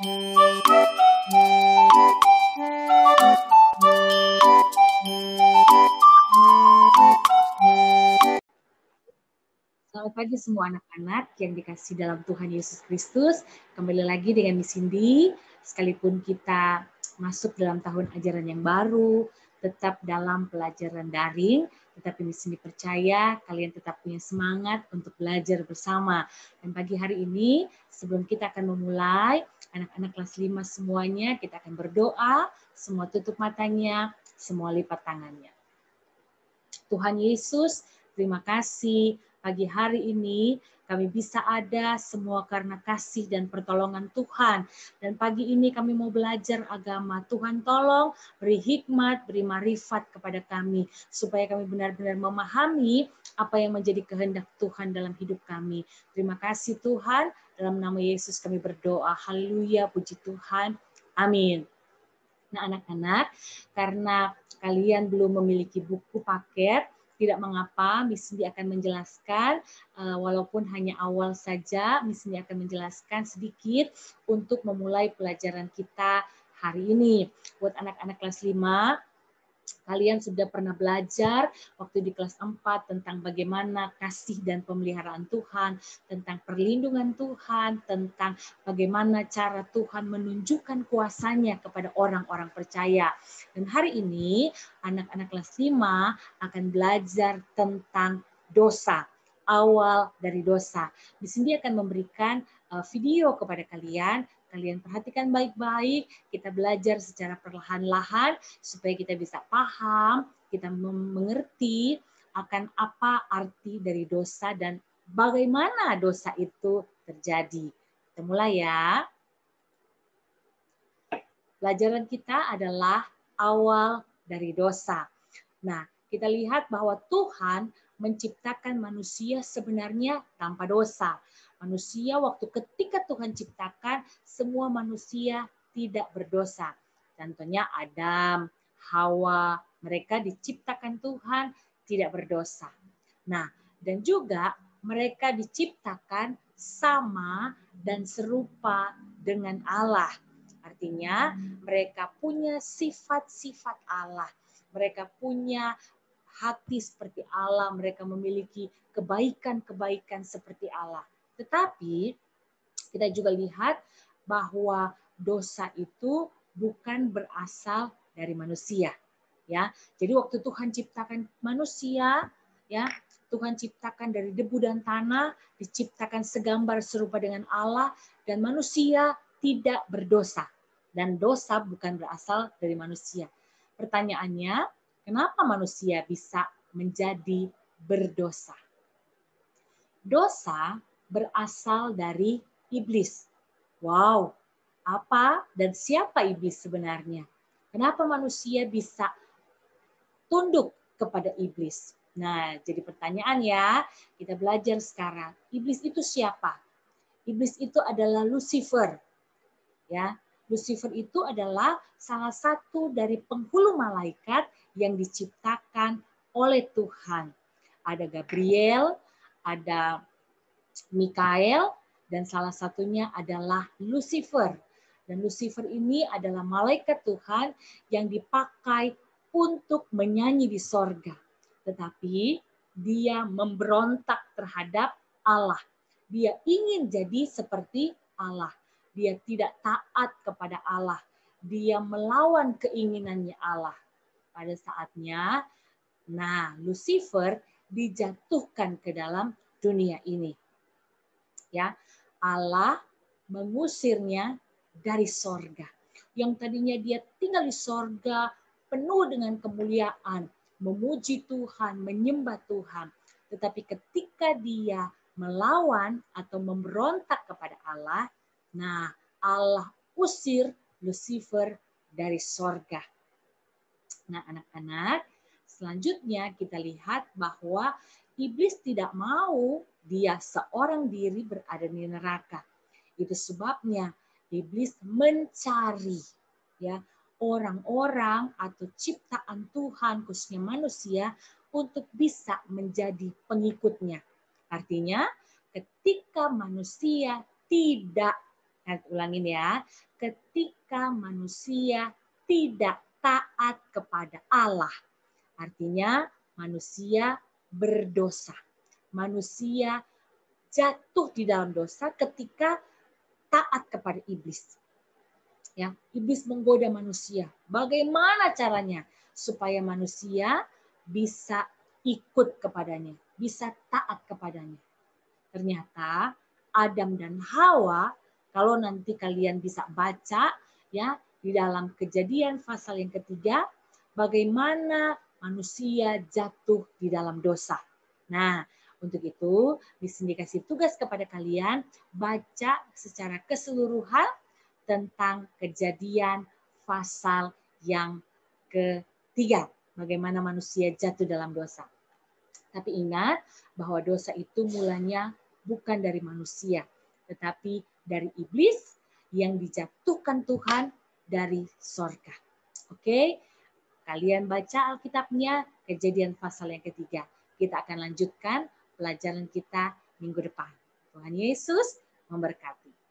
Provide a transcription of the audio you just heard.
Selamat pagi semua anak-anak yang dikasih dalam Tuhan Yesus Kristus. Kembali lagi dengan Miss Cindy. Sekalipun kita masuk dalam tahun ajaran yang baru, tetap dalam pelajaran daring, tetapi Miss Cindy percaya kalian tetap punya semangat untuk belajar bersama. Dan pagi hari ini, sebelum kita akan memulai, anak-anak kelas 5 semuanya, kita akan berdoa, semua tutup matanya, semua lipat tangannya. Tuhan Yesus, terima kasih pagi hari ini kami bisa ada semua karena kasih dan pertolongan Tuhan. Dan pagi ini kami mau belajar agama. Tuhan tolong beri hikmat, beri marifat kepada kami. Supaya kami benar-benar memahami apa yang menjadi kehendak Tuhan dalam hidup kami. Terima kasih Tuhan. Dalam nama Yesus kami berdoa. Haleluya, puji Tuhan. Amin. Nah anak-anak, karena kalian belum memiliki buku paket, tidak mengapa, Miss Cindy akan menjelaskan, walaupun hanya awal saja, Miss Cindy akan menjelaskan sedikit untuk memulai pelajaran kita hari ini. Buat anak-anak kelas 5, kalian sudah pernah belajar waktu di kelas 4 tentang bagaimana kasih dan pemeliharaan Tuhan, tentang perlindungan Tuhan, tentang bagaimana cara Tuhan menunjukkan kuasanya kepada orang-orang percaya. Dan hari ini anak-anak kelas 5 akan belajar tentang dosa, awal dari dosa. Di sini akan memberikan video kepada kalian. Kalian perhatikan baik-baik, kita belajar secara perlahan-lahan supaya kita bisa paham, kita mengerti akan apa arti dari dosa dan bagaimana dosa itu terjadi. Kita mulai ya. Pelajaran kita adalah awal dari dosa. Nah, kita lihat bahwa Tuhan menciptakan manusia sebenarnya tanpa dosa. Manusia waktu ketika Tuhan ciptakan, semua manusia tidak berdosa. Contohnya Adam, Hawa, mereka diciptakan Tuhan tidak berdosa. Nah, dan juga mereka diciptakan sama dan serupa dengan Allah. Artinya mereka punya sifat-sifat Allah. Mereka punya hati seperti Allah. Mereka memiliki kebaikan-kebaikan seperti Allah. Tetapi kita juga lihat bahwa dosa itu bukan berasal dari manusia. Ya, jadi waktu Tuhan ciptakan manusia, ya, Tuhan ciptakan dari debu dan tanah, diciptakan segambar serupa dengan Allah, dan manusia tidak berdosa. Dan dosa bukan berasal dari manusia. Pertanyaannya, kenapa manusia bisa menjadi berdosa? Dosa berasal dari iblis. Wow, apa dan siapa iblis sebenarnya? Kenapa manusia bisa tunduk kepada iblis? Nah, jadi pertanyaan ya, kita belajar sekarang. Iblis itu siapa? Iblis itu adalah Lucifer. Ya, Lucifer itu adalah salah satu dari penghulu malaikat yang diciptakan oleh Tuhan. Ada Gabriel, ada Mikael, dan salah satunya adalah Lucifer. Dan Lucifer ini adalah malaikat Tuhan yang dipakai untuk menyanyi di sorga. Tetapi dia memberontak terhadap Allah. Dia ingin jadi seperti Allah. Dia tidak taat kepada Allah. Dia melawan keinginannya Allah. Pada saatnya, nah Lucifer dijatuhkan ke dalam dunia ini. Ya, Allah mengusirnya dari sorga. Yang tadinya dia tinggal di sorga penuh dengan kemuliaan, memuji Tuhan, menyembah Tuhan. Tetapi ketika dia melawan atau memberontak kepada Allah, nah Allah usir Lucifer dari sorga. Nah anak-anak, selanjutnya kita lihat bahwa iblis tidak mau dia seorang diri berada di neraka. Itu sebabnya iblis mencari ya orang-orang atau ciptaan Tuhan khususnya manusia untuk bisa menjadi pengikutnya. Artinya ketika manusia tidak Nah, ulangin ya. Ketika manusia tidak taat kepada Allah. Artinya manusia berdosa. Manusia jatuh di dalam dosa ketika taat kepada iblis. Ya, iblis menggoda manusia. Bagaimana caranya supaya manusia bisa ikut kepadanya, bisa taat kepadanya? Ternyata Adam dan Hawa, kalau nanti kalian bisa baca ya di dalam Kejadian pasal yang ketiga, bagaimana manusia jatuh di dalam dosa. Nah, untuk itu di sini kasih tugas kepada kalian baca secara keseluruhan tentang Kejadian pasal yang ketiga, bagaimana manusia jatuh dalam dosa. Tapi ingat bahwa dosa itu mulanya bukan dari manusia, tetapi dari iblis yang dijatuhkan Tuhan dari sorga. Oke, kalian baca Alkitabnya, Kejadian pasal yang ketiga. Kita akan lanjutkan pelajaran kita minggu depan. Tuhan Yesus memberkati.